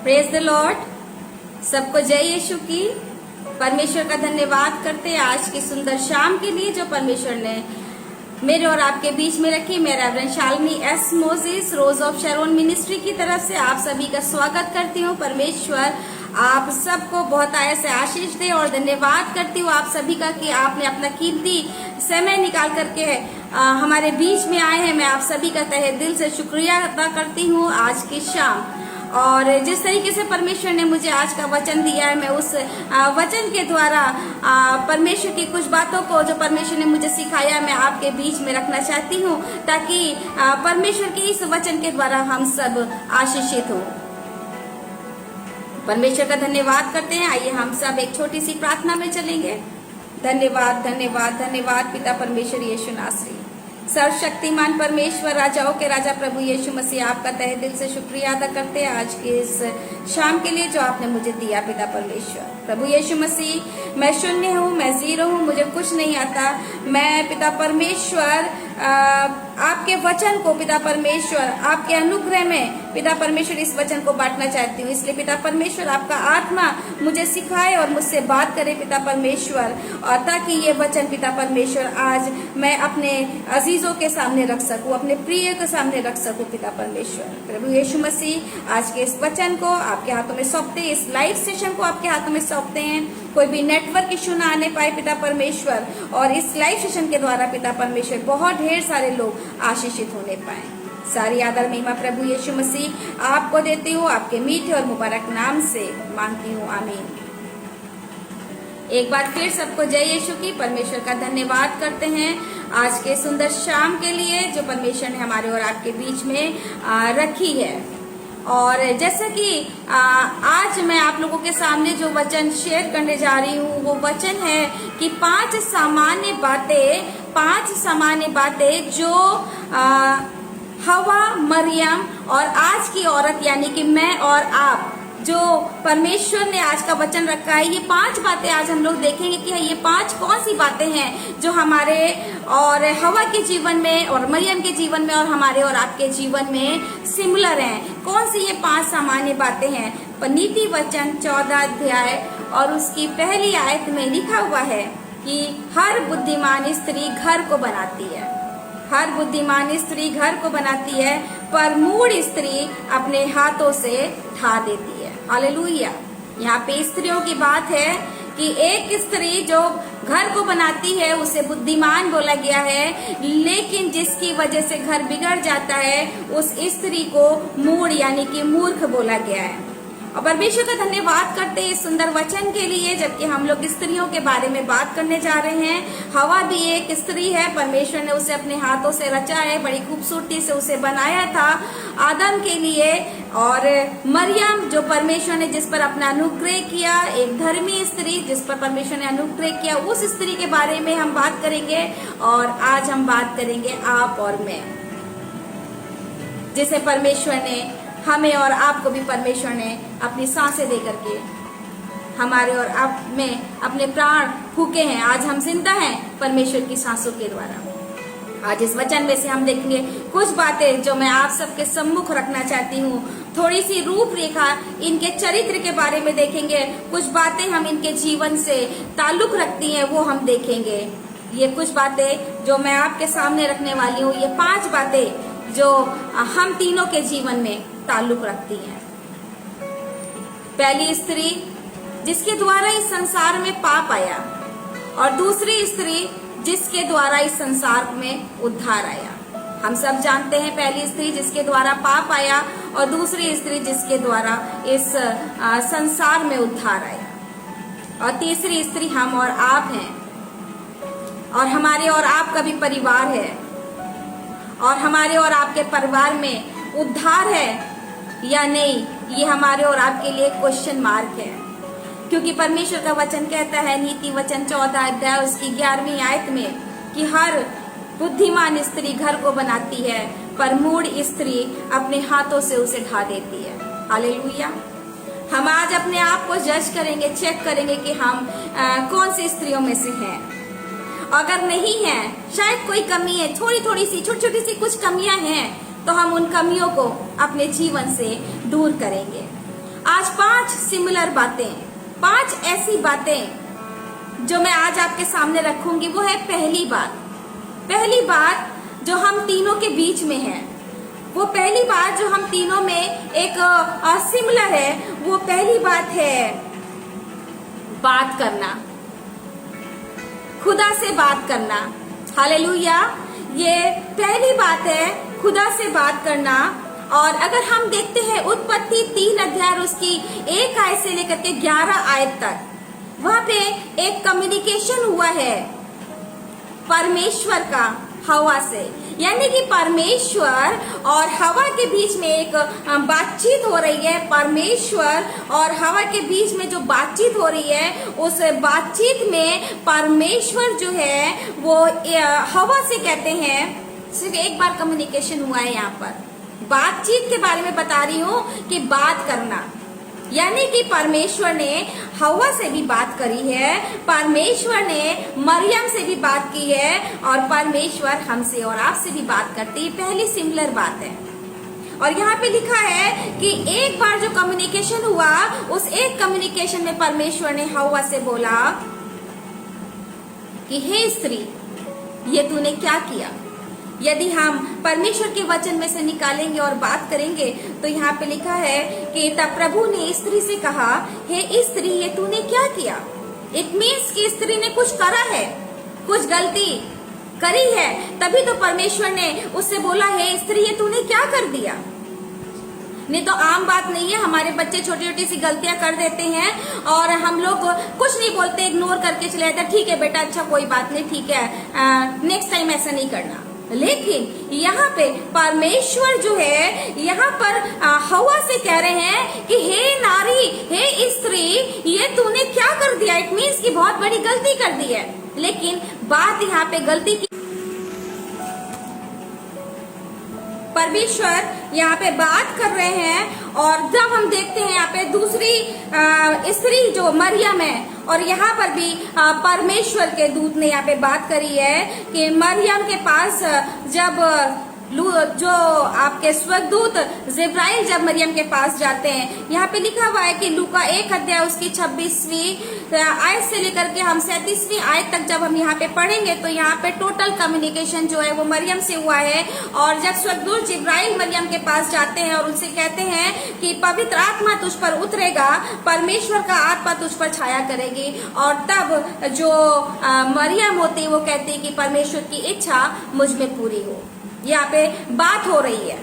Praise the Lord. सबको जय यीशु की। परमेश्वर का धन्यवाद करते हैं आज की सुंदर शाम के लिए जो परमेश्वर ने मेरे और आपके बीच में रखी। मैं reverend Shalini S Moses rose of Sharon ministry की तरफ से आप सभी का स्वागत करती हूँ। परमेश्वर आप सबको बहुत आय से आशीष दे और धन्यवाद करती हूँ आप सभी का कि आपने अपना कीमती समय निकाल करके हमारे बीच में आए हैं। मैं आप सभी का तहे दिल से शुक्रिया अदा करती हूँ आज की शाम। और जिस तरीके से परमेश्वर ने मुझे आज का वचन दिया है, मैं उस वचन के द्वारा परमेश्वर की कुछ बातों को जो परमेश्वर ने मुझे सिखाया मैं आपके बीच में रखना चाहती हूँ, ताकि परमेश्वर के इस वचन के द्वारा हम सब आशीषित हों। परमेश्वर का धन्यवाद करते हैं। आइए हम सब एक छोटी सी प्रार्थना में चलेंगे। धन्यवाद धन्यवाद धन्यवाद पिता परमेश्वर यीशु नासरी, सर्वशक्तिमान परमेश्वर, राजाओं के राजा प्रभु यीशु मसीह, आपका तहे दिल से शुक्रिया अदा करते हैं आज के इस शाम के लिए जो आपने मुझे दिया। पिता परमेश्वर प्रभु यीशु मसीह, मैं शून्य हूँ, मैं जीरो हूँ, मुझे कुछ नहीं आता। मैं पिता परमेश्वर आपके वचन को पिता परमेश्वर आपके अनुग्रह में पिता परमेश्वर इस वचन को बांटना चाहती हूँ। इसलिए पिता परमेश्वर आपका आत्मा मुझे सिखाए और मुझसे बात करे पिता परमेश्वर, और ताकि ये वचन पिता परमेश्वर आज मैं अपने अजीजों के सामने रख सकूं, अपने प्रिय के सामने रख सकूं। पिता परमेश्वर प्रभु यीशु मसीह, आज के इस वचन को आपके हाथों में सौंपते हैं, इस लाइव सेशन को आपके हाथों में सौंपते हैं। कोई भी नेटवर्क इश्यू ना आने पाए पिता परमेश्वर, और इस लाइव सेशन के द्वारा पिता परमेश्वर बहुत ढेर सारे लोग आशीषित होने पाए। सारी आदर महिमा प्रभु यीशु मसीह आपको देती हूँ, आपके मीठे और मुबारक नाम से मांगती हूँ, आमीन। एक बार फिर सबको जय यीशु की। परमेश्वर का धन्यवाद करते हैं आज के सुंदर शाम के लिए जो परमेश्वर ने हमारे और आपके बीच में रखी है। और जैसा कि आज मैं आप लोगों के सामने जो वचन शेयर करने जा रही हूँ वो वचन है कि पांच सामान्य बातें जो हवा, मरियम और आज की औरत यानी कि मैं और आप, जो परमेश्वर ने आज का वचन रखा है, ये पांच बातें आज हम लोग देखेंगे कि ये पांच कौन सी बातें हैं जो हमारे और हवा के जीवन में और मरियम के जीवन में और हमारे और आपके जीवन में सिमिलर हैं। कौन सी ये पांच सामान्य बातें हैं? नीति वचन 14 अध्याय और उसकी पहली आयत में लिखा हुआ है कि हर बुद्धिमान स्त्री घर को बनाती है, हर बुद्धिमान स्त्री घर को बनाती है, पर मूढ़ स्त्री अपने हाथों से ढा देती है। हालेलुया। यहाँ पे स्त्रियों की बात है कि एक स्त्री जो घर को बनाती है उसे बुद्धिमान बोला गया है, लेकिन जिसकी वजह से घर बिगड़ जाता है उस स्त्री को मूढ़ यानी कि मूर्ख बोला गया है। और परमेश्वर का धन्यवाद करते हैं इस सुंदर वचन के लिए, जबकि हम लोग स्त्रियों के बारे में बात करने जा रहे हैं। हवा भी एक स्त्री है, परमेश्वर ने उसे अपने हाथों से रचा है, बड़ी खूबसूरती से उसे बनाया था आदम के लिए। और मरियम जो परमेश्वर ने जिस पर अपना अनुग्रह किया, एक धर्मी स्त्री जिस पर परमेश्वर ने अनुग्रह किया, उस स्त्री के बारे में हम बात करेंगे। और आज हम बात करेंगे आप और मैं, जिसे परमेश्वर ने हमें और आपको भी परमेश्वर ने अपनी सांसें दे करके हमारे और आप में अपने प्राण फूके हैं। आज हम जिंदा हैं परमेश्वर की सांसों के द्वारा। आज इस वचन में से हम देखेंगे कुछ बातें जो मैं आप सबके सम्मुख रखना चाहती हूँ। थोड़ी सी रूपरेखा इनके चरित्र के बारे में देखेंगे, कुछ बातें हम इनके जीवन से ताल्लुक रखती हैं वो हम देखेंगे। ये कुछ बातें जो मैं आपके सामने रखने वाली हूँ, ये पांच बातें जो हम तीनों के जीवन में ताल्लुक रखती हैं। पहली स्त्री जिसके द्वारा इस संसार में पाप आया, और दूसरी स्त्री जिसके द्वारा इस संसार में उद्धार आया। हम सब जानते हैं पहली स्त्री जिसके द्वारा पाप आया और दूसरी स्त्री जिसके द्वारा इस संसार में उद्धार आया, और तीसरी स्त्री हम और आप हैं, और हमारे और आपका भी परिवार है, और हमारे और आपके परिवार में उद्धार है या नहीं, ये हमारे और आपके लिए क्वेश्चन मार्क है। क्योंकि परमेश्वर का वचन कहता है, नीति वचन 14 अध्याय उसकी 11वीं आयत में, कि हर बुद्धिमान स्त्री घर को बनाती है, पर मूढ़ स्त्री अपने हाथों से उसे ढा देती है। हालेलुया। हम आज अपने आप को जज करेंगे, चेक करेंगे कि हम कौन सी स्त्रियों में से हैं। अगर नहीं है, शायद कोई कमी है, थोड़ी थोड़ी सी छोटी छोटी सी कुछ कमियां हैं, तो हम उन कमियों को अपने जीवन से दूर करेंगे। आज 5 सिमिलर बातें, 5 ऐसी बातें जो मैं आज आपके सामने रखूंगी। वो है पहली बात जो हम तीनों के बीच में है, वो पहली बात जो हम तीनों में एक सिमिलर है, वो पहली बात है बात करना, खुदा से बात करना। हालेलुया, ये पहली बात है, खुदा से बात करना। और अगर हम देखते हैं उत्पत्ति 3 अध्याय उसकी 1 आयत से लेकर के 11 आयत तक, वहां पे एक कम्युनिकेशन हुआ है परमेश्वर का हवा से, यानी कि परमेश्वर और हवा के बीच में एक बातचीत हो रही है। परमेश्वर और हवा के बीच में जो बातचीत हो रही है, उस बातचीत में परमेश्वर जो है वो हवा से कहते हैं, सिर्फ एक बार कम्युनिकेशन हुआ है। यहाँ पर बातचीत के बारे में बता रही हूँ कि बात करना, यानी कि परमेश्वर ने हवा से भी बात करी है, परमेश्वर ने मरियम से भी बात की है, और परमेश्वर हमसे और आपसे भी बात करती है। पहली सिमिलर बात है। और यहाँ पे लिखा है कि एक बार जो कम्युनिकेशन हुआ, उस एक कम्युनिकेशन में परमेश्वर ने हवा से बोला कि हे स्त्री, ये तूने क्या किया। यदि हम परमेश्वर के वचन में से निकालेंगे और बात करेंगे तो यहाँ पे लिखा है कि तब प्रभु ने स्त्री से कहा, हे स्त्री, ये तूने क्या किया। इट मीन्स कि स्त्री ने कुछ करा है, कुछ गलती करी है, तभी तो परमेश्वर ने उससे बोला, हे स्त्री, ये तूने क्या कर दिया। नहीं तो आम बात नहीं है, हमारे बच्चे छोटी छोटी सी गलतियां कर देते हैं और हम लोग कुछ नहीं बोलते, इग्नोर करके चले जाते, ठीक है बेटा, अच्छा कोई बात नहीं, ठीक है, नेक्स्ट टाइम ऐसा नहीं करना। लेकिन यहाँ पे परमेश्वर जो है, यहाँ पर हवा से कह रहे हैं कि हे नारी, हे स्त्री, ये तूने क्या कर दिया। इट मीन्स कि बहुत बड़ी गलती कर दी है। लेकिन बात यहाँ पे गलती की, परमेश्वर यहाँ पे बात कर रहे हैं। और जब हम देखते हैं यहाँ पे दूसरी स्त्री जो मरियम है, और यहाँ पर भी परमेश्वर के दूत ने यहाँ पे बात करी है कि मरियम के पास जब जो आपके स्वर्गदूत जिब्राइल जब मरियम के पास जाते हैं, यहाँ पे लिखा हुआ है कि लूका 1 अध्याय उसकी 26वीं आयत से लेकर के हम 37वीं आयत तक जब हम यहाँ पे पढ़ेंगे तो यहाँ पे टोटल कम्युनिकेशन जो है वो मरियम से हुआ है। और जब स्वर्गदूत जिब्राइल मरियम के पास जाते हैं और उनसे कहते हैं कि पवित्र आत्मा तुझ पर उतरेगा, परमेश्वर का आत्मा तुझ पर छाया करेगी, और तब जो मरियम होती वो कहती कि परमेश्वर की इच्छा मुझ में पूरी हो। यहाँ पे बात हो रही है।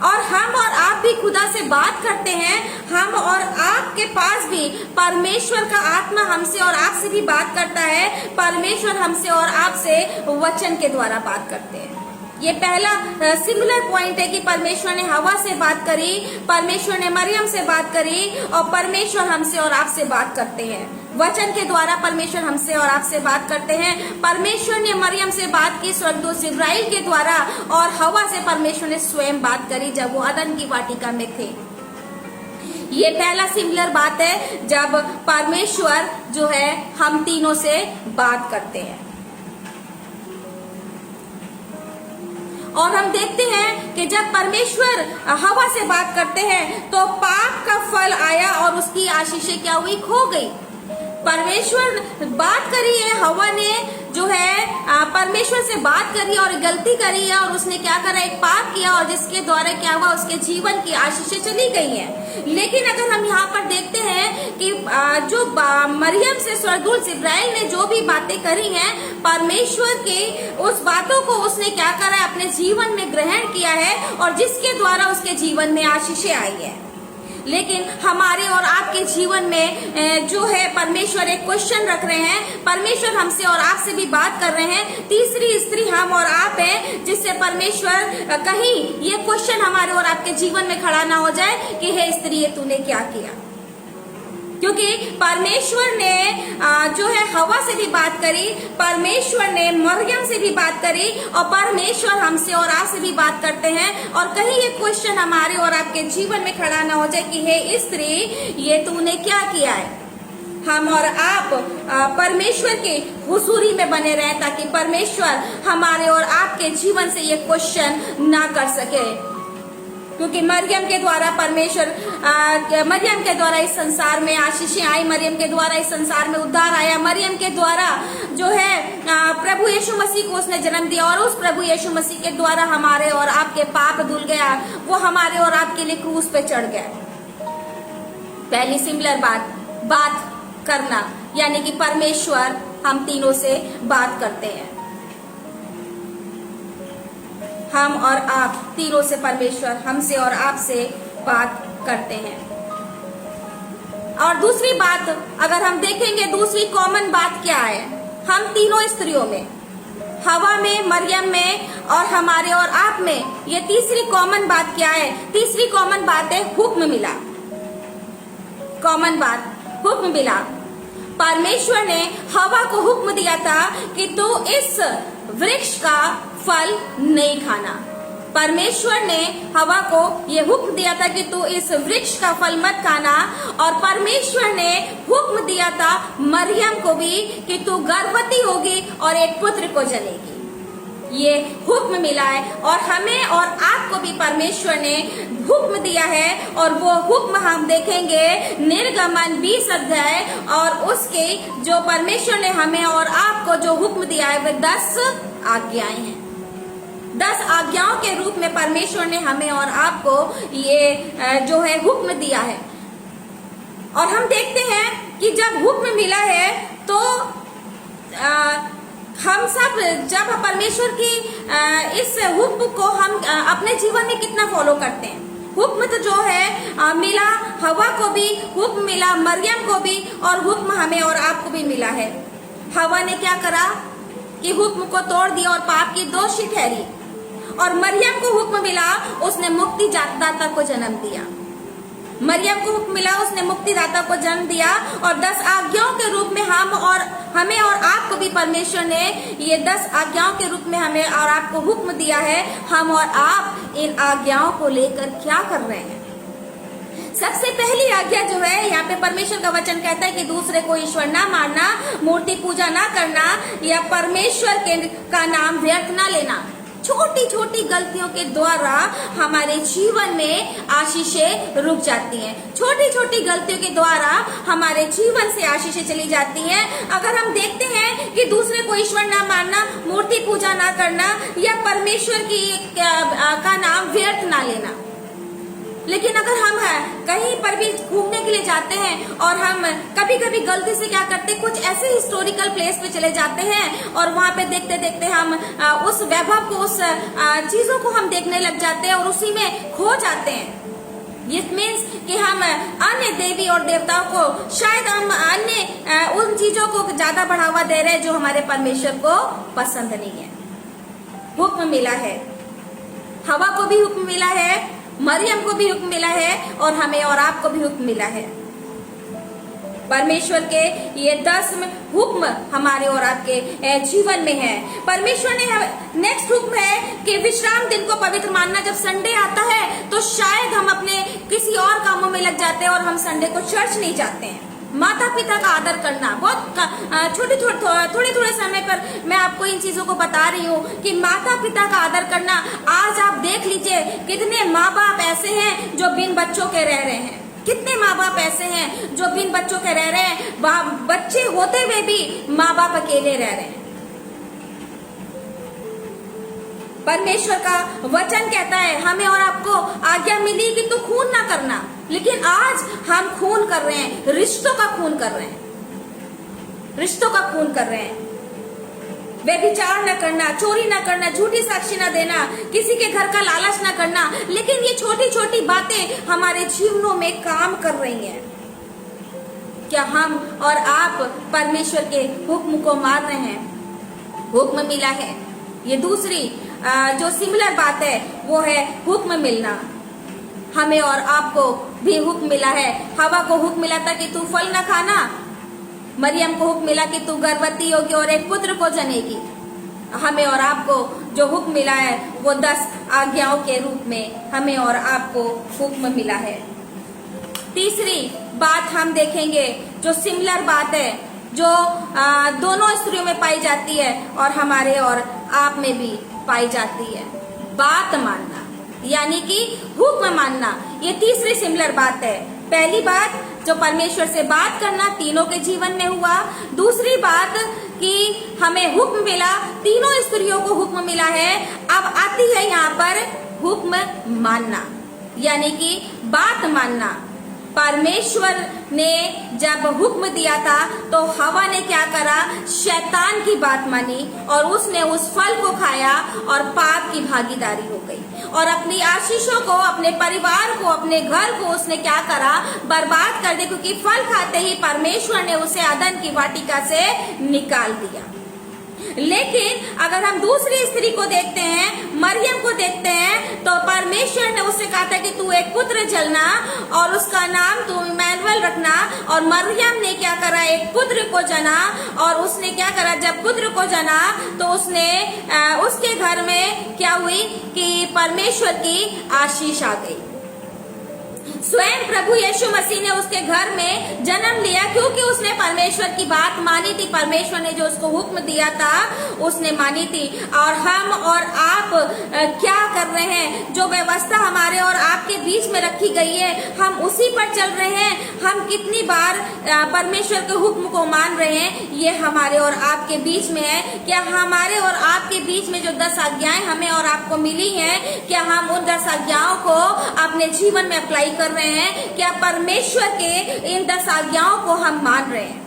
और हम और आप भी खुदा से बात करते हैं, हम और आपके पास भी परमेश्वर का आत्मा हमसे और आपसे भी बात करता है। परमेश्वर हमसे और आपसे वचन के द्वारा बात करते हैं। ये पहला सिमिलर पॉइंट है कि परमेश्वर ने हवा से बात करी, परमेश्वर ने मरियम से बात करी, और परमेश्वर हमसे और आपसे बात करते हैं। वचन के द्वारा परमेश्वर हमसे और आपसे बात करते हैं। परमेश्वर ने मरियम से बात की स्वर्गदूत जिब्राइल के द्वारा, और हवा से परमेश्वर ने स्वयं बात करी जब वो अदन की वाटिका में थे। ये पहला सिमिलर बात है जब परमेश्वर जो है हम तीनों से बात करते हैं। और हम देखते हैं कि जब परमेश्वर हवा से बात करते हैं तो पाप का फल आया और उसकी आशीषें क्या हुई, खो गई। परमेश्वर बात करी है, हवा ने जो है परमेश्वर से बात करी और गलती करी है, और उसने क्या करा, एक पाप किया, और जिसके द्वारा क्या हुआ, उसके जीवन की आशीषें चली गई हैं। लेकिन अगर हम यहाँ पर देखते हैं कि जो मरियम से स्वर्गदूत जिब्राइल ने जो भी बातें करी हैं, परमेश्वर की उस बातों को उसने क्या करा, अपने जीवन में ग्रहण किया है, और जिसके द्वारा उसके जीवन में आशीषें आई है। लेकिन हमारे और आपके जीवन में जो है परमेश्वर एक क्वेश्चन रख रहे हैं, परमेश्वर हमसे और आपसे भी बात कर रहे हैं। तीसरी स्त्री हम और आप हैं, जिससे परमेश्वर कहीं ये क्वेश्चन हमारे और आपके जीवन में खड़ा ना हो जाए कि हे स्त्री, ये तूने क्या किया। क्योंकि परमेश्वर ने जो है हवा से भी बात करी, परमेश्वर ने मरियम से भी बात करी, और परमेश्वर हमसे और आपसे भी बात करते हैं। और कहीं ये क्वेश्चन हमारे और आपके जीवन में खड़ा ना हो जाए कि हे स्त्री, ये तूने क्या किया है। हम और आप परमेश्वर के हुजूरी में बने रहें, ताकि परमेश्वर हमारे और आपके जीवन से ये क्वेश्चन ना कर सके। क्योंकि मरियम के द्वारा परमेश्वर मरियम के द्वारा इस संसार में आशीषें आई, मरियम के द्वारा इस संसार में उद्धार आया, मरियम के द्वारा जो है प्रभु यीशु मसीह को उसने जन्म दिया, और उस प्रभु यीशु मसीह के द्वारा हमारे और आपके पाप धुल गया, वो हमारे और आपके लिए क्रूस पे चढ़ गया। पहली सिमिलर बात करना, यानी कि परमेश्वर हम तीनों से बात करते हैं। हम और आप तीनों से परमेश्वर हमसे और आपसे बात करते हैं। और दूसरी बात अगर हम देखेंगे, दूसरी कॉमन बात क्या है हम तीनों स्त्रियों में, हवा में, मरियम में और हमारे और आप में, ये तीसरी कॉमन बात क्या है? तीसरी कॉमन बात है हुक्म मिला। कॉमन बात हुक्म मिला। परमेश्वर ने हवा को हुक्म दिया था कि तू इस वृक्ष का फल नहीं खाना। परमेश्वर ने हवा को यह हुक्म दिया था कि तू इस वृक्ष का फल मत खाना, और परमेश्वर ने हुक्म दिया था मरियम को भी कि तू गर्भवती होगी और एक पुत्र को जनेगी। ये हुक्म मिला है, और हमें और आपको भी परमेश्वर ने हुक्म दिया है, और वो हुक्म हम देखेंगे निर्गमन 20 अध्याय, और उसके जो परमेश्वर ने हमें और आपको जो हुक्म दिया है वे 10 आज्ञाएं हैं। 10 आज्ञाओं के रूप में परमेश्वर ने हमें और आपको ये जो है हुक्म दिया है। और हम देखते हैं कि जब हुक्म मिला है तो हम सब जब परमेश्वर की इस हुक्म को हम अपने जीवन में कितना फॉलो करते हैं। हुक्म तो जो है मिला, हवा को भी हुक्म मिला, मरियम को भी, और हुक्म हमें और आपको भी मिला है। हवा ने क्या करा कि हुक्म को तोड़ दिया और पाप की दोषी ठहरी, और मरियम को हुक्म मिला, उसने मुक्तिदाता को जन्म दिया। मरियम को हुक्म मिला, उसने मुक्तिदाता को जन्म दिया, और 10 आज्ञाओं के रूप में हमें और आपको भी परमेश्वर ने ये 10 आज्ञाओं के रूप में हमें और आपको हुक्म दिया है। हम और आप इन आज्ञाओं को लेकर क्या कर रहे हैं? सबसे पहली आज्ञा जो है, यहाँ पे परमेश्वर का वचन कहता है कि दूसरे को ईश्वर ना मानना, मूर्ति पूजा ना करना, या परमेश्वर का नाम व्यर्थ ना लेना। छोटी छोटी गलतियों के द्वारा हमारे जीवन में आशीषें रुक जाती हैं। छोटी छोटी गलतियों के द्वारा हमारे जीवन से आशीषें चली जाती हैं। अगर हम देखते हैं कि दूसरे को ईश्वर ना मानना, मूर्ति पूजा ना करना, या परमेश्वर की का नाम व्यर्थ ना लेना, लेकिन अगर हम कहीं पर भी घूमने के लिए जाते हैं और हम कभी कभी गलती से क्या करते हैं, कुछ ऐसे हिस्टोरिकल प्लेस पे चले जाते हैं और वहां पे देखते देखते हम उस वैभव को, उस चीजों को हम देखने लग जाते हैं और उसी में खो जाते हैं। इट मीन्स कि हम अन्य देवी और देवताओं को, शायद हम अन्य उन चीजों को ज्यादा बढ़ावा दे रहे हैं जो हमारे परमेश्वर को पसंद नहीं है। हुक्म मिला है, हवा को भी हुक्म मिला है, मरियम को भी हुक्म मिला है, और हमें और आपको भी हुक्म मिला है। परमेश्वर के ये 10 हुक्म हमारे और आपके जीवन में है। परमेश्वर ने नेक्स्ट हुक्म है कि विश्राम दिन को पवित्र मानना। जब संडे आता है तो शायद हम अपने किसी और कामों में लग जाते हैं और हम संडे को चर्च नहीं जाते हैं। माता पिता का आदर करना, बहुत थोड़े समय पर मैं आपको इन चीजों को बता रही हूँ कि माता पिता का आदर करना। आज आप देख लीजिए कितने माँ बाप ऐसे हैं जो बिन बच्चों के रह रहे हैं, कितने माँ बाप ऐसे हैं जो बिन बच्चों के रह रहे हैं, बच्चे होते हुए भी माँ बाप अकेले रह रहे हैं। परमेश्वर का वचन कहता है, हमें और आपको आज्ञा मिली कि तू खून ना करना, लेकिन आज हम खून कर रहे हैं, रिश्तों का खून कर रहे हैं, रिश्तों का खून कर रहे हैं। व्यभिचार न करना, चोरी न करना, झूठी साक्षी न देना, किसी के घर का लालच न करना। लेकिन ये छोटी छोटी बातें हमारे जीवनों में काम कर रही हैं। क्या हम और आप परमेश्वर के हुक्म को मान रहे हैं? हुक्म मिला है। ये दूसरी जो सिमिलर बात है वो है हुक्म मिलना। हमें और आपको भी हुक्म मिला है। हवा को हुक्म मिला था कि तू फल न खाना, मरियम को हुक्म मिला कि तू गर्भवती होगी और एक पुत्र को जनेगी। हमें और आपको जो हुक्म मिला है वो 10 आज्ञाओं के रूप में हमें और आपको हुक्म मिला है। तीसरी बात हम देखेंगे जो सिमिलर बात है, जो दोनों स्त्रियों में पाई जाती है और हमारे और आप में भी पाई जाती है, बात मानना। यानी कि हुक्म मानना। ये तीसरी सिमिलर बात है। पहली बात जो परमेश्वर से बात करना तीनों के जीवन में हुआ। दूसरी बात कि हमें हुक्म मिला, तीनों स्त्रियों को हुक्म मिला है। अब आती है यहाँ पर हुक्म मानना, यानी कि बात मानना। परमेश्वर ने जब हुक्म दिया था तो हवा ने क्या करा, शैतान की बात मानी और उसने उस फल को खाया और पाप की भागीदारी हो गई और अपनी आशीषों को, अपने परिवार को, अपने घर को उसने क्या करा, बर्बाद कर दिया, क्योंकि फल खाते ही परमेश्वर ने उसे अदन की वाटिका से निकाल दिया। लेकिन अगर हम दूसरी स्त्री को देखते हैं, मरियम को देखते हैं, तो परमेश्वर ने उससे कहा था कि तू एक पुत्र जलना और उसका नाम तू इमैनुअल रखना। और मरियम ने क्या करा, एक पुत्र को जना और उसने क्या करा, जब पुत्र को जना तो उसने उसके घर में क्या हुई कि परमेश्वर की आशीष आ गई। स्वयं प्रभु यीशु मसीह ने उसके घर में जन्म लिया क्योंकि उसने परमेश्वर की बात मानी थी। परमेश्वर ने जो उसको हुक्म दिया था उसने मानी थी। और हम और आप क्या कर रहे हैं, जो व्यवस्था हमारे और आपके बीच में रखी गई है हम उसी पर चल रहे हैं। हम कितनी बार परमेश्वर के हुक्म को मान रहे हैं, ये हमारे और आपके बीच में है। क्या हमारे और आपके बीच में जो 10 आज्ञाएं हमें और आपको मिली हैं, क्या हम उन 10 आज्ञाओं को अपने जीवन में अप्लाई कर रहे हैं? क्या परमेश्वर के इन 10 आज्ञाओं को हम मान रहे हैं?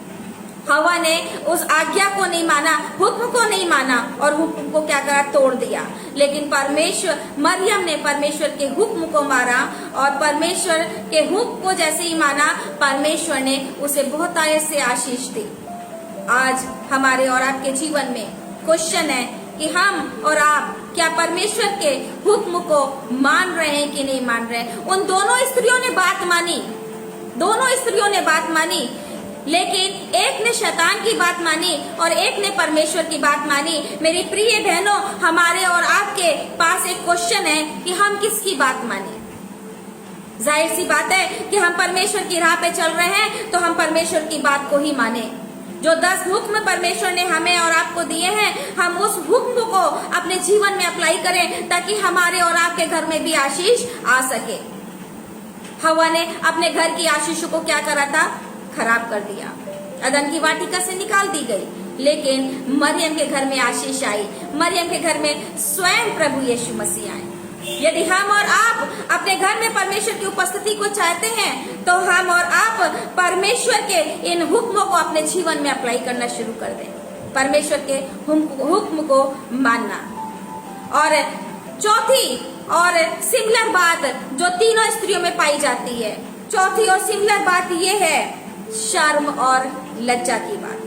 हवा ने उस आज्ञा को नहीं माना, हुक्म को नहीं माना और हुक्म को क्या करा, तोड़ दिया। लेकिन मरियम ने परमेश्वर के हुक्म को मारा और परमेश्वर के हुक्म को जैसे ही माना, परमेश्वर ने उसे बहुत से आशीष दी। आज हमारे और आपके जीवन में क्वेश्चन है कि हम और आप क्या परमेश्वर के हुक्म को मान रहे हैं कि नहीं मान रहे हैं? उन दोनों स्त्रियों ने बात मानी, दोनों स्त्रियों ने बात मानी, लेकिन एक ने शैतान की बात मानी और एक ने परमेश्वर की बात मानी। मेरी प्रिय बहनों, हमारे और आपके पास एक क्वेश्चन है कि हम किसकी बात माने। जाहिर सी बात है कि हम परमेश्वर की राह पे चल रहे हैं तो हम परमेश्वर की बात को ही माने। जो 10 हुक्म परमेश्वर ने हमें और आपको दिए हैं, हम उस हुक्म को अपने जीवन में अप्लाई करें ताकि हमारे और आपके घर में भी आशीष आ सके। हवा ने अपने घर की आशीषों को क्या करा था, खराब कर दिया, अदन की वाटिका से निकाल दी गई। लेकिन मरियम के घर में आशीष आई। मरियम के घर में स्वयं प्रभु यीशु मसीह आए। यदि हम और आप अपने घर में परमेश्वर की उपस्थिति को चाहते हैं तो हम और आप परमेश्वर के इन हुक्मों को अपने जीवन में अप्लाई करना शुरू कर दें, परमेश्वर के हुक्म को मानना। और चौथी और सिमिलर बात जो तीनों स्त्रियों में पाई जाती है, चौथी और सिमिलर बात यह है शर्म और लज्जा की बात।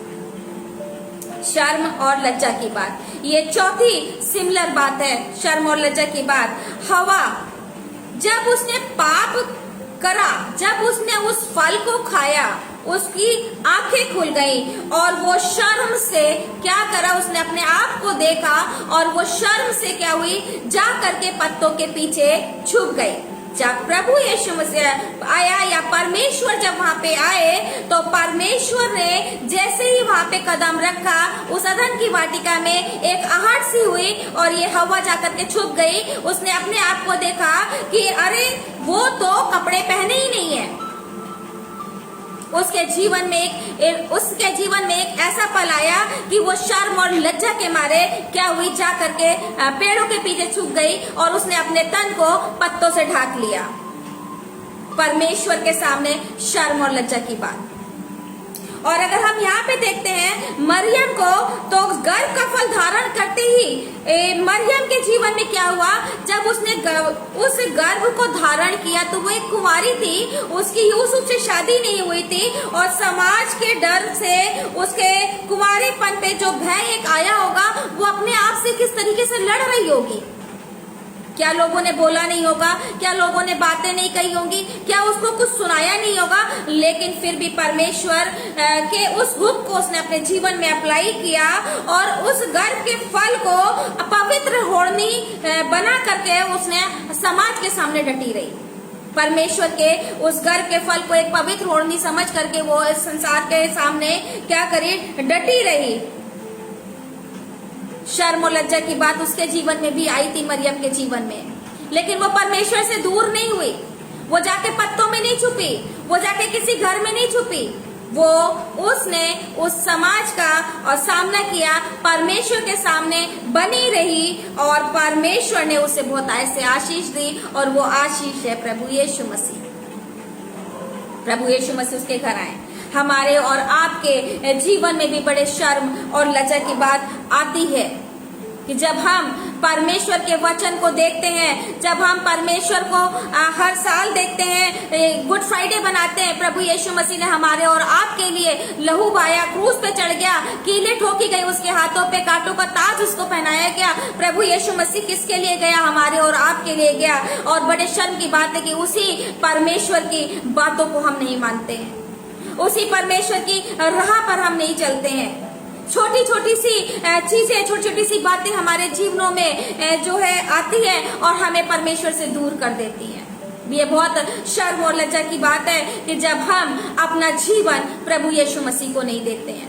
शर्म और लज्जा की बात, ये चौथी सिमिलर बात है, शर्म और लज्जा की बात। हवा जब उसने पाप करा, जब उसने उस फल को खाया, उसकी आंखें खुल गई और वो शर्म से क्या करा, उसने अपने आप को देखा और वो शर्म से क्या हुई, जा करके पत्तों के पीछे छुप गई। जब प्रभु यीशु मसीह आया या परमेश्वर जब वहाँ पे आए तो परमेश्वर ने जैसे ही वहाँ पे कदम रखा, उस अदन की वाटिका में एक आहट सी हुई और ये हवा जाकर के छुप गई। उसने अपने आप को देखा कि अरे वो तो कपड़े पहने ही नहीं है। उसके जीवन में एक ऐसा पल आया कि वो शर्म और लज्जा के मारे क्या हुई, जा करके पेड़ों के पीछे छुप गई और उसने अपने तन को पत्तों से ढाक लिया। परमेश्वर के सामने शर्म और लज्जा की बात। और अगर हम यहाँ पे देखते हैं मरियम को, तो गर्भ का फल धारण करते ही मरियम के जीवन में क्या हुआ, जब उसने उस गर्भ को धारण किया तो वो एक कुंवारी थी, उसकी यूसुफ से शादी नहीं हुई थी और समाज के डर से उसके कुंवारेपन पे जो भय एक आया होगा, वो अपने आप से किस तरीके से लड़ रही होगी। क्या लोगों ने बोला नहीं होगा, क्या लोगों ने बातें नहीं कही होंगी, क्या उसको कुछ सुनाया नहीं होगा, लेकिन फिर भी परमेश्वर के उस हुक्म को उसने अपने जीवन में अप्लाई किया और उस गर्भ के फल को पवित्र होड़नी बना करके उसने समाज के सामने डटी रही। परमेश्वर के उस गर्भ के फल को एक पवित्र होड़नी समझ करके वो इस संसार के सामने क्या करी, डटी रही। शर्म और लज्जा की बात उसके जीवन में भी आई थी, मरियम के जीवन में। लेकिन वो परमेश्वर से दूर नहीं हुई। वो जाके पत्तों में नहीं छुपी, वो जाके किसी घर में नहीं छुपी। वो उसने उस समाज का और सामना किया, परमेश्वर के सामने बनी रही और परमेश्वर ने उसे बहुत ऐसे आशीष दी और वो आशीष है प्रभु यीशु मसीह। प्रभु यीशु मसीह उसके घर आए। हमारे और आपके जीवन में भी बड़े शर्म और लज्जा की बात आती है कि जब हम परमेश्वर के वचन को देखते हैं, जब हम परमेश्वर को हर साल देखते हैं, गुड फ्राइडे बनाते हैं, प्रभु यीशु मसीह ने हमारे और आपके लिए लहू बहाया, क्रूस पे चढ़ गया, कीलें ठोकी गई उसके हाथों पे, कांटों का ताज उसको पहनाया गया। प्रभु यीशु मसीह किसके लिए गया? हमारे और आपके लिए गया। और बड़े शर्म की बात है कि उसी परमेश्वर की बातों को हम नहीं मानते हैं, उसी परमेश्वर की राह पर हम नहीं चलते हैं। छोटी छोटी सी चीजें, छोटी छोटी सी बातें हमारे जीवनों में जो है आती है और हमें परमेश्वर से दूर कर देती है। ये बहुत शर्म और लज्जा की बात है कि जब हम अपना जीवन प्रभु यीशु मसीह को नहीं देते हैं।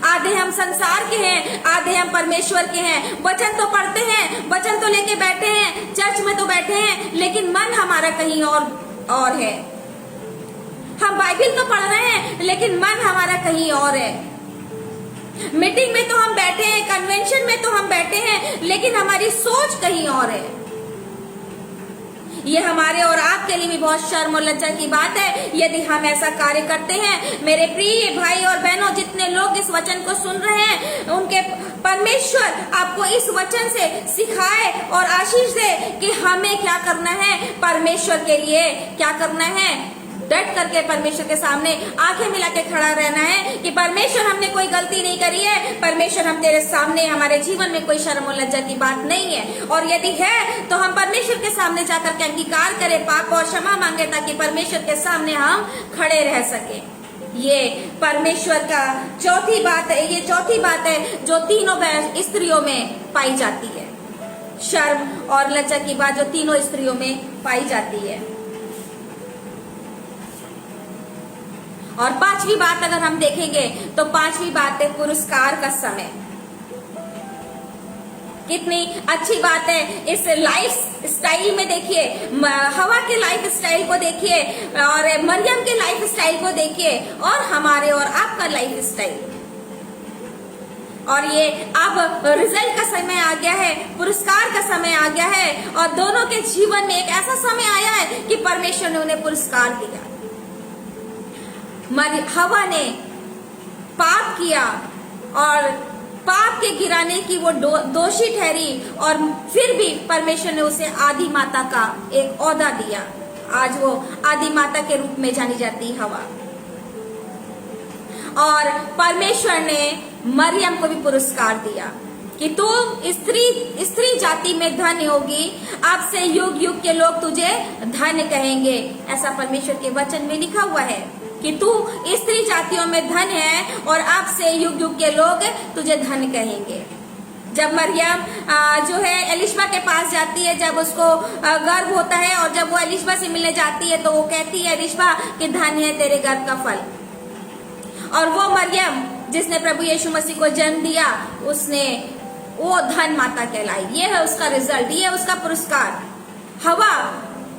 आधे हम संसार के हैं, आधे हम परमेश्वर के हैं। वचन तो पढ़ते हैं, वचन तो लेके बैठे हैं, चर्च में तो बैठे हैं, लेकिन मन हमारा कहीं और है। हम बाइबल तो पढ़ रहे हैं, लेकिन मन हमारा कहीं और है। मीटिंग में तो हम बैठे हैं, कन्वेंशन में तो हम बैठे हैं, लेकिन हमारी सोच कहीं और है। ये हमारे और आपके लिए भी बहुत शर्म और लज्जा की बात है यदि हम ऐसा कार्य करते हैं। मेरे प्रिय भाई और बहनों, जितने लोग इस वचन को सुन रहे हैं, उनके परमेश्वर आपको इस वचन से सिखाए और आशीष दे कि हमें क्या करना है, परमेश्वर के लिए क्या करना है। डट करके परमेश्वर के सामने आंखें मिला के खड़ा रहना है कि परमेश्वर, हमने कोई गलती नहीं करी है। परमेश्वर, हम तेरे सामने, हमारे जीवन में कोई शर्म और लज्जा की बात नहीं है, और यदि है तो हम परमेश्वर के सामने जाकर के अंगीकार करें, पाप और क्षमा मांगे, ताकि परमेश्वर के सामने हम खड़े रह सके। ये परमेश्वर का चौथी बात है, ये चौथी बात है जो तीनों स्त्रियों में पाई जाती है। शर्म और लज्जा की बात जो तीनों स्त्रियों में पाई जाती है। और पांचवी बात अगर हम देखेंगे तो पांचवी बात है पुरस्कार का समय। कितनी अच्छी बात है। इस लाइफ स्टाइल में देखिए, हवा के लाइफ स्टाइल को देखिए और मरियम के लाइफ स्टाइल को देखिए और हमारे और आपका लाइफ स्टाइल। और ये अब रिजल्ट का समय आ गया है, पुरस्कार का समय आ गया है, और दोनों के जीवन में एक ऐसा समय आया है कि परमेश्वर ने उन्हें पुरस्कार दिया। हवा ने पाप किया और पाप के गिराने की वो दोषी ठहरी, और फिर भी परमेश्वर ने उसे आदि माता का एक ओहदा दिया। आज वो आदि माता के रूप में जानी जाती हवा। और परमेश्वर ने मरियम को भी पुरस्कार दिया कि तू स्त्री जाति में धन्य होगी, अब से युग युग के लोग तुझे धन्य कहेंगे। ऐसा परमेश्वर के वचन में लिखा हुआ है कि तू स्त्री जातियों में धन्य है और अब से युग युग के लोग तुझे धन्य कहेंगे। जब मरियम जो है एलिशबा के पास जाती है, जब उसको गर्भ होता है और जब वो एलिशबा से मिलने जाती है, तो वो कहती है एलिशबा कि धन्य है तेरे गर्भ का फल। और वो मरियम जिसने प्रभु यीशु मसीह को जन्म दिया, उसने वो धन माता कहलाई। ये है उसका रिजल्ट, ये है उसका पुरस्कार। हवा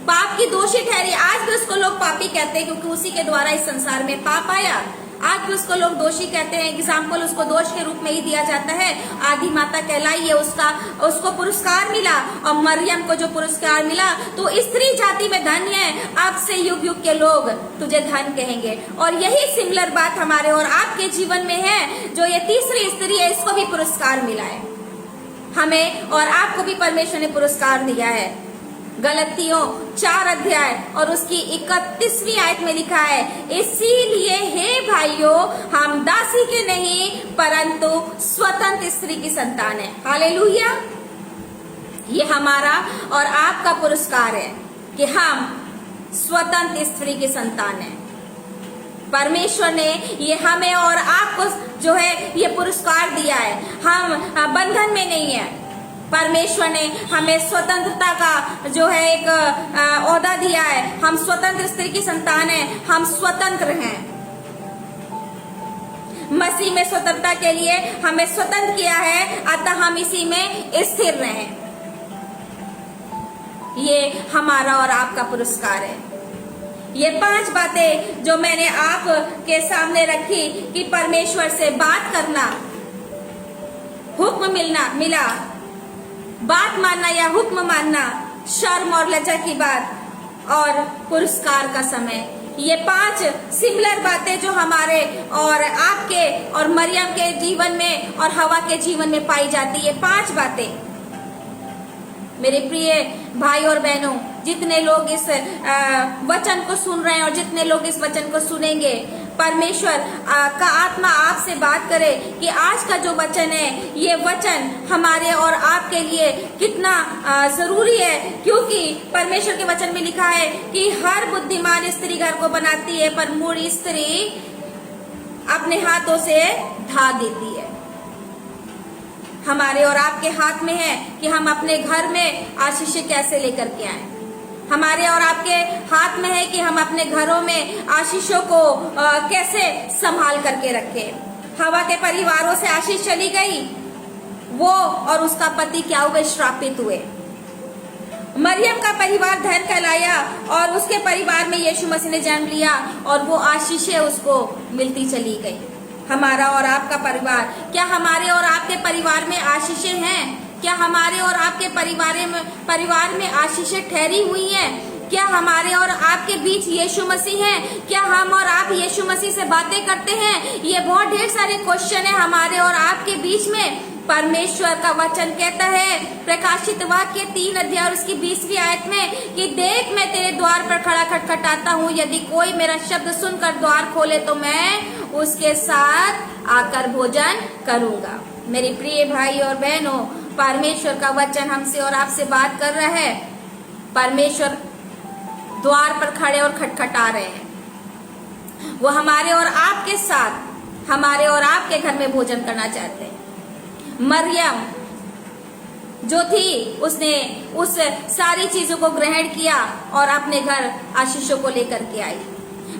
पाप की दोषी ठहरी। आज भी उसको लोग पापी कहते हैं क्योंकि उसी के द्वारा इस संसार में पाप आया। आज भी उसको लोग दोषी कहते हैं, एग्जाम्पल उसको दोष के रूप में ही दिया जाता है। आदि माता कहलाई, ये उसको पुरस्कार मिला। और मरियम को जो पुरस्कार मिला, तो स्त्री जाति में धन्य है, अब से युग युग के लोग तुझे धन्य कहेंगे। और यही सिमिलर बात हमारे और आपके जीवन में है। जो ये तीसरी स्त्री है, इसको भी पुरस्कार मिला है। हमें और आपको भी परमेश्वर ने पुरस्कार दिया है। गलतियों 4 अध्याय और उसकी 31वीं आयत में लिखा है, इसीलिए हे भाइयों, हम दासी के नहीं परंतु स्वतंत्र स्त्री की संतान है। हालेलुया। ये हमारा और आपका पुरस्कार है कि हम स्वतंत्र स्त्री की संतान है। परमेश्वर ने ये हमें और आपको जो है ये पुरस्कार दिया है। हम बंधन में नहीं है। परमेश्वर ने हमें स्वतंत्रता का जो है एक ओहदा दिया है। हम स्वतंत्र स्त्री की संतान हैं, हम स्वतंत्र हैं। मसीह में स्वतंत्रता के लिए हमें स्वतंत्र किया है, अतः हम इसी में स्थिर रहें। ये हमारा और आपका पुरस्कार है। ये 5 बातें जो मैंने आप के सामने रखी कि परमेश्वर से बात करना, हुक्म मिला, बात मानना या हुक्म मानना, शर्म और लज्जा की बात और पुरस्कार का समय। ये 5 सिमिलर बातें जो हमारे और आपके और मरियम के जीवन में और हवा के जीवन में पाई जाती है। 5 बातें। मेरे प्रिय भाई और बहनों, जितने लोग इस वचन को सुन रहे हैं और जितने लोग इस वचन को सुनेंगे, परमेश्वर का आत्मा आपसे बात करे कि आज का जो वचन है, ये वचन हमारे और आपके लिए कितना जरूरी है। क्योंकि परमेश्वर के वचन में लिखा है कि हर बुद्धिमान स्त्री घर को बनाती है, पर मूढ़ स्त्री अपने हाथों से ढा देती है। हमारे और आपके हाथ में है कि हम अपने घर में आशीष कैसे लेकर के आए। हमारे और आपके हाथ में है कि हम अपने घरों में आशीषों को कैसे संभाल करके रखें। हवा के परिवारों से आशीष चली गई, वो और उसका पति क्या हुए? श्रापित हुए। मरियम का परिवार धन कहलाया और उसके परिवार में यीशु मसीह ने जन्म लिया और वो आशीषें उसको मिलती चली गई। हमारा और आपका परिवार, क्या हमारे और आपके परिवार में आशीषें हैं? क्या हमारे और आपके परिवार में आशीषें ठहरी हुई हैं? क्या हमारे और आपके बीच यीशु मसीह है? क्या हम और आप यीशु मसीह से बातें करते हैं? ये बहुत ढेर सारे क्वेश्चन है हमारे और आपके बीच में। परमेश्वर का वचन कहता है प्रकाशित वाक्य 3 अध्याय और उसकी 20वीं आयत में कि देख, मैं तेरे द्वार पर खड़ा खटखटाता हूँ, यदि कोई मेरा शब्द सुनकर द्वार खोले तो मैं उसके साथ आकर भोजन करूंगा। मेरे प्रिय भाई और बहनों, परमेश्वर का वचन हमसे और आपसे बात कर रहा है। परमेश्वर द्वार पर खड़े और खटखटा रहे हैं। वो हमारे और आपके साथ, हमारे और आपके घर में भोजन करना चाहते हैं। मरियम जो थी, उसने उस सारी चीजों को ग्रहण किया और अपने घर आशीषों को लेकर के आई।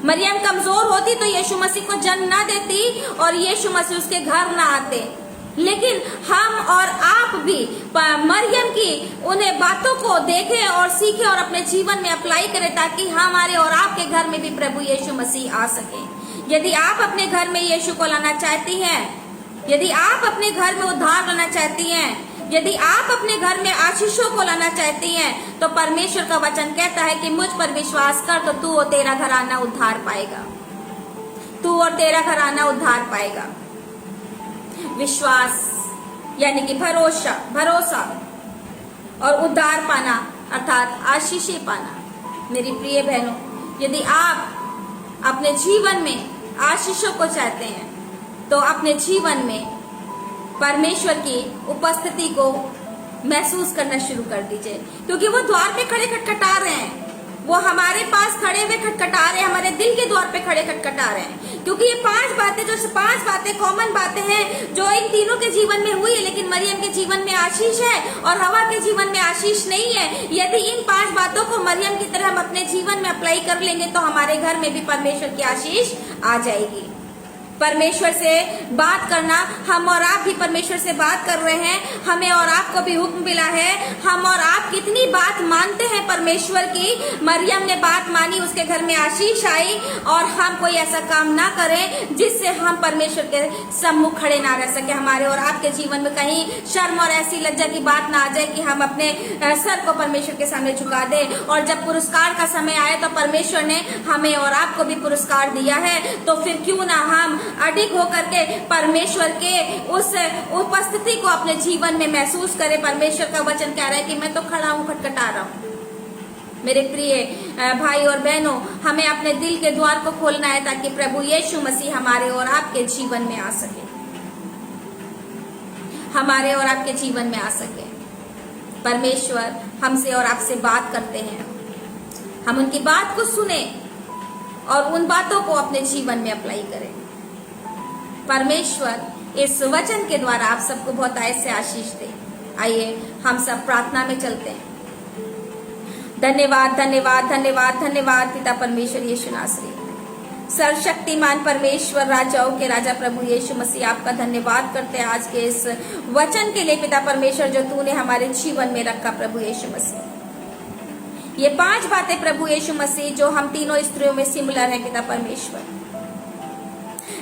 मरियम कमजोर होती तो यीशु मसीह को जन्म ना देती और यीशु मसीह उसके घर ना आते। लेकिन हम और आप भी मरियम की उन्हें बातों को देखें और सीखें और अपने जीवन में अप्लाई करें, ताकि हमारे और आपके घर में भी प्रभु यीशु मसीह आ सके। यदि आप अपने घर में यीशु को लाना चाहती हैं, यदि आप अपने घर में उद्धार लाना चाहती हैं, यदि आप अपने घर में आशीषों को लाना चाहती हैं, तो परमेश्वर का वचन कहता है कि मुझ पर विश्वास कर तो तू और तेरा घराना उद्धार पाएगा। तू और तेरा घराना उद्धार पाएगा। विश्वास यानी कि भरोसा और उद्धार पाना अर्थात आशीषें पाना। मेरी प्रिय बहनों, यदि आप अपने जीवन में आशीषों को चाहते हैं तो अपने जीवन में परमेश्वर की उपस्थिति को महसूस करना शुरू कर दीजिए। क्योंकि वो द्वार पे खड़े खटखटा रहे हैं, वो हमारे पास खड़े हुए खटखटा रहे हैं, हमारे दिल के द्वार पे खड़े खटखटा रहे हैं। क्योंकि ये 5 बातें कॉमन बातें हैं जो इन तीनों के जीवन में हुई है, लेकिन मरियम के जीवन में आशीष है और हवा के जीवन में आशीष नहीं है। यदि इन 5 बातों को मरियम की तरह हम अपने जीवन में अप्लाई कर लेंगे तो हमारे घर में भी परमेश्वर की आशीष आ जाएगी। परमेश्वर से बात करना, हम और आप भी परमेश्वर से बात कर रहे हैं, हमें और आपको भी हुक्म मिला है। हम और आप कितनी बात मानते हैं परमेश्वर की? मरियम ने बात मानी, उसके घर में आशीष आई, और हम कोई ऐसा काम ना करें जिससे हम परमेश्वर के सम्मुख खड़े ना रह सके। हमारे और आपके जीवन में कहीं शर्म और ऐसी लज्जा की बात ना आ जाए कि हम अपने सर को परमेश्वर के सामने झुका दें, और जब पुरस्कार का समय आए तो परमेश्वर ने हमें और आपको भी पुरस्कार दिया है, तो फिर क्यों ना हम अडिग होकर के परमेश्वर के उस उपस्थिति को अपने जीवन में महसूस करें। परमेश्वर का वचन कह रहा है कि मैं तो खड़ा हूं, खटखटा रहा हूं। मेरे प्रिय भाई और बहनों, हमें अपने दिल के द्वार को खोलना है ताकि प्रभु यीशु मसीह हमारे और आपके जीवन में आ सके, हमारे और आपके जीवन में आ सके। परमेश्वर हमसे और आपसे बात करते हैं, हम उनकी बात को सुने और उन बातों को अपने जीवन में अप्लाई करें। परमेश्वर इस वचन के द्वारा आप सबको बहुत ऐसे आशीष दे। आइए हम सब प्रार्थना में चलते हैं। धन्यवाद धन्यवाद धन्यवाद धन्यवाद पिता परमेश्वर यीशु नासरी, सर्वशक्तिमान परमेश्वर, राजाओं के राजा प्रभु यीशु मसीह, आपका धन्यवाद करते हैं आज के इस वचन के लिए पिता परमेश्वर जो तूने हमारे जीवन में रखा। प्रभु यीशु मसीह, ये 5 बातें प्रभु यीशु मसीह जो हम तीनों स्त्रियों में सिमिलर है पिता परमेश्वर।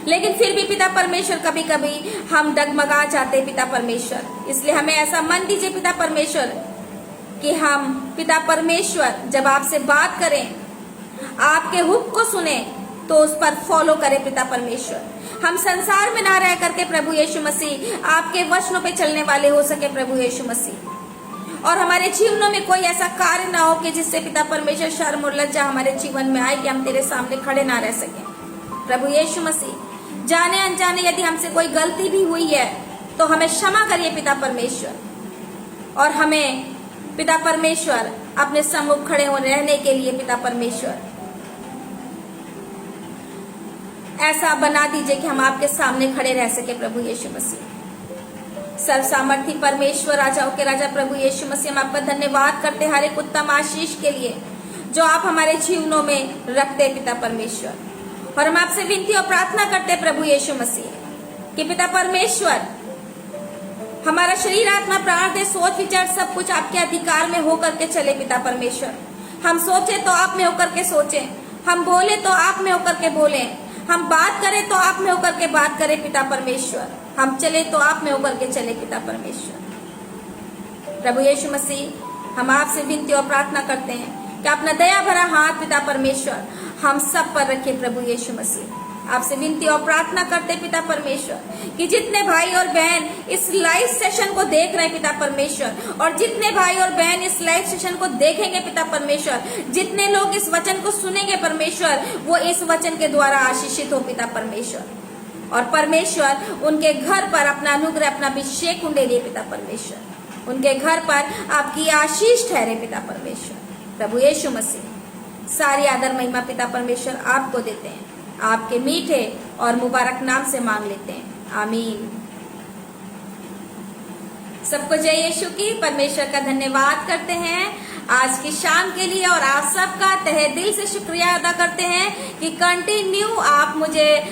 लेकिन फिर भी पिता परमेश्वर कभी कभी हम डगमगा जाते हैं पिता परमेश्वर। इसलिए हमें ऐसा मन दीजिए पिता परमेश्वर कि हम पिता परमेश्वर जब आपसे बात करें, आपके हुक्म को सुने तो उस पर फॉलो करें पिता परमेश्वर। हम संसार में ना रह करके प्रभु यीशु मसीह आपके वचनों पे चलने वाले हो सके प्रभु यीशु मसीह। और हमारे जीवनों में कोई ऐसा कार्य ना हो कि जिससे पिता परमेश्वर शर्म और लज्जा हमारे जीवन में आए कि हम तेरे सामने खड़े ना रह सके प्रभु यीशु मसीह। जाने अनजाने यदि हमसे कोई गलती भी हुई है तो हमें क्षमा करिए पिता परमेश्वर, और हमें पिता परमेश्वर अपने सम्मुख खड़े हो रहने के लिए पिता परमेश्वर ऐसा बना दीजिए कि हम आपके सामने खड़े रह सके प्रभु यीशु मसीह। सर्व सामर्थी परमेश्वर, राजाओं के राजा प्रभु यीशु मसीह, हम आपका धन्यवाद करते हर एक उत्तम आशीष के लिए जो आप हमारे जीवनों में रखते पिता परमेश्वर। और हम आपसे विनती और प्रार्थना करते प्रभु यीशु मसीह कि पिता परमेश्वर हमारा शरीर, आत्मा, प्राण, देह, सोच, विचार सब कुछ आपके अधिकार में होकर के चले पिता परमेश्वर। हम सोचे तो आप में होकर के सोचें, हम बोले तो आप में होकर के बोलें, हम बात करें तो आप में होकर के बात करें पिता परमेश्वर, हम चले तो आप में होकर के चले पिता परमेश्वर। प्रभु यीशु मसीह हम आपसे विनती और प्रार्थना करते हैं कि अपना दया भरा हाथ पिता परमेश्वर हम सब पर रखे प्रभु यीशु मसीह। आपसे विनती और प्रार्थना करते पिता परमेश्वर कि जितने भाई और बहन इस लाइव सेशन को देख रहे हैं पिता परमेश्वर, और जितने भाई और बहन इस लाइव सेशन को देखेंगे पिता परमेश्वर, जितने लोग इस वचन को सुनेंगे परमेश्वर, वो इस वचन के द्वारा आशीषित हो पिता परमेश्वर। और परमेश्वर उनके घर पर अपना अनुग्रह, अपना अभिषेक उंडेलिए पिता परमेश्वर। उनके घर पर आपकी आशीष ठहरे पिता परमेश्वर। प्रभु यीशु मसीह सारी आदर महिमा पिता परमेश्वर आपको देते हैं, आपके मीठे और मुबारक नाम से मांग लेते हैं, आमीन। सबको जय यीशु की। परमेश्वर का धन्यवाद करते हैं आज की शाम के लिए, और आप सबका तहे दिल से शुक्रिया अदा करते हैं कि कंटिन्यू आप मुझे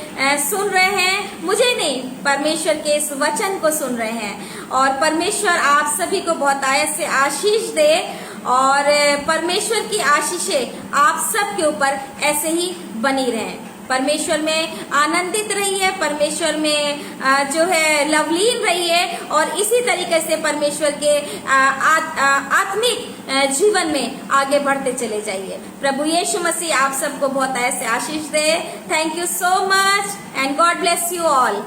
सुन रहे हैं, मुझे नहीं परमेश्वर के इस वचन को सुन रहे हैं। और परमेश्वर आप सभी को बहुत आयत से आशीष दे, और परमेश्वर की आशीषें आप सब के ऊपर ऐसे ही बनी रहें। परमेश्वर में आनंदित रहिए, परमेश्वर में जो है लवलीन रहिए, और इसी तरीके से परमेश्वर के आत्मिक जीवन में आगे बढ़ते चले जाइए। प्रभु यीशु मसीह आप सबको बहुत ऐसे आशीष दे। Thank you so much and God bless you all.